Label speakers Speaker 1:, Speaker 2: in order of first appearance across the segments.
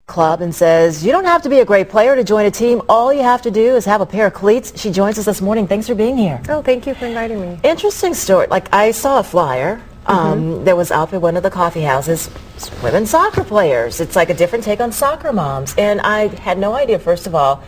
Speaker 1: Club and says, you don't have to be a great player to join a team. All you have to do is have a pair of cleats. She joins us this morning. Thanks for being here.
Speaker 2: Oh, thank you for inviting me.
Speaker 1: Interesting story. Like, I saw a flyer that was up at one of the coffee houses. Women soccer players. It's like a different take on soccer moms. And I had no idea, first of all,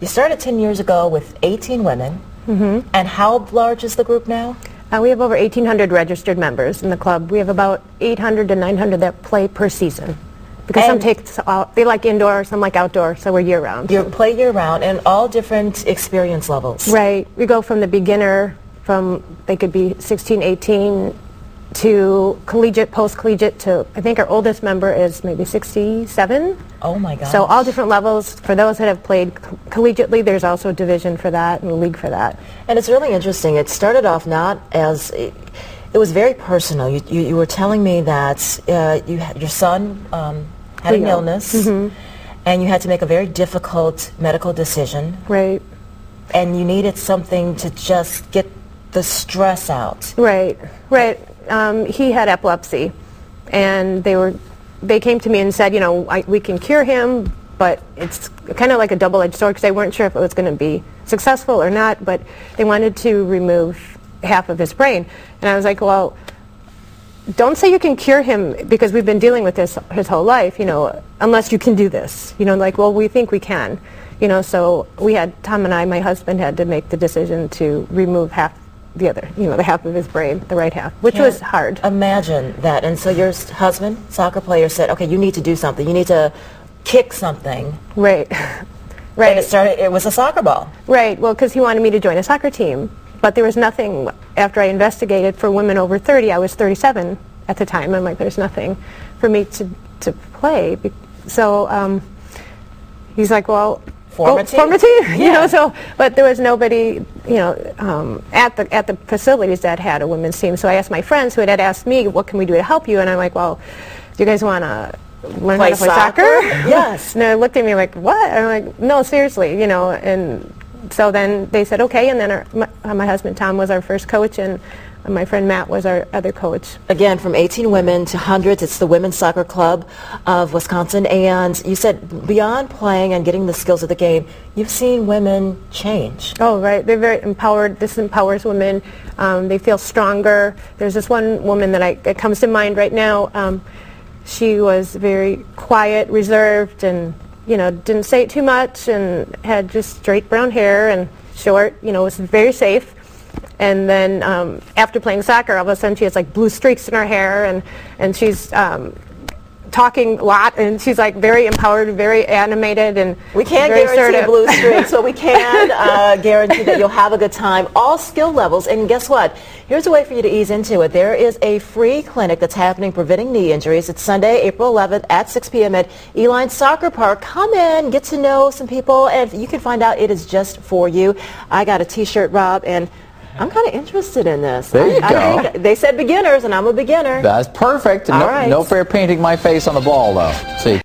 Speaker 1: you started 10 years ago with 18 women. And how large is the group now?
Speaker 2: We have over 1,800 registered members in the club. We have about 800 to 900 that play per season. Because some they like indoor, some like outdoor, so we're year-round.
Speaker 1: You play year-round and all different experience levels.
Speaker 2: Right. We go from the beginner, they could be 16, 18, to collegiate, post-collegiate, to, I think our oldest member is maybe 67.
Speaker 1: Oh my gosh.
Speaker 2: So all different levels. For those that have played collegiately, there's also a division for that and a league for that.
Speaker 1: And it's really interesting. It started off not as... It was very personal. You were telling me that your son had an illness, and you had to make a very difficult medical decision.
Speaker 2: Right.
Speaker 1: And you needed something to just get the stress out.
Speaker 2: Right. Right. He had epilepsy, and they came to me and said, you know, we can cure him, but it's kind of like a double-edged sword because they weren't sure if it was going to be successful or not, but they wanted to remove half of his brain. And I was like, well, don't say you can cure him because we've been dealing with this his whole life, you know, unless you can do this. You know, like, well, we think we can. You know, so Tom and I, my husband, had to make the decision to remove half the other, you know, the half of his brain, the right half, which was hard.
Speaker 1: Imagine that. And so your husband, soccer player, said, okay, you need to do something. You need to kick something.
Speaker 2: Right. Right.
Speaker 1: And it was a soccer ball.
Speaker 2: Right. Well, because he wanted me to join a soccer team. But there was nothing, after I investigated for women over 30, I was 37 at the time. I'm like, there's nothing for me to play. So he's like, well, formative?
Speaker 1: Yeah.
Speaker 2: You know, so, but there was nobody, you know, at the facilities that had a women's team. So I asked my friends who had asked me, what can we do to help you? And I'm like, well, do you guys want to learn how to play soccer?
Speaker 1: Yes.
Speaker 2: And they looked at me like, what? I'm like, no, seriously, you know, and so then they said, okay, and then my husband Tom was our first coach, and my friend Matt was our other coach.
Speaker 1: Again, from 18 women to hundreds, it's the Women's Soccer Club of Wisconsin. And you said beyond playing and getting the skills of the game, you've seen women change.
Speaker 2: Oh, right. They're very empowered. This empowers women. They feel stronger. There's this one woman that comes to mind right now. She was very quiet, reserved, and you know, didn't say it too much, and had just straight brown hair and short, you know, was very safe. And then after playing soccer, all of a sudden she has like blue streaks in her hair, and she's talking a lot, and she's like very empowered, very animated, and
Speaker 1: we can't
Speaker 2: very
Speaker 1: guarantee
Speaker 2: assertive.
Speaker 1: Blue streaks, but we can guarantee that you'll have a good time. All skill levels, and guess what? Here's a way for you to ease into it. There is a free clinic that's happening preventing knee injuries. It's Sunday, April 11th at 6 p.m. at Eline Soccer Park. Come in, get to know some people, and you can find out it is just for you. I got a T-shirt, Rob, and I'm kind of interested in this.
Speaker 3: There you go.
Speaker 1: They said beginners, and I'm a beginner.
Speaker 3: That's perfect.
Speaker 1: All right.
Speaker 3: No fair painting my face on the ball, though. See.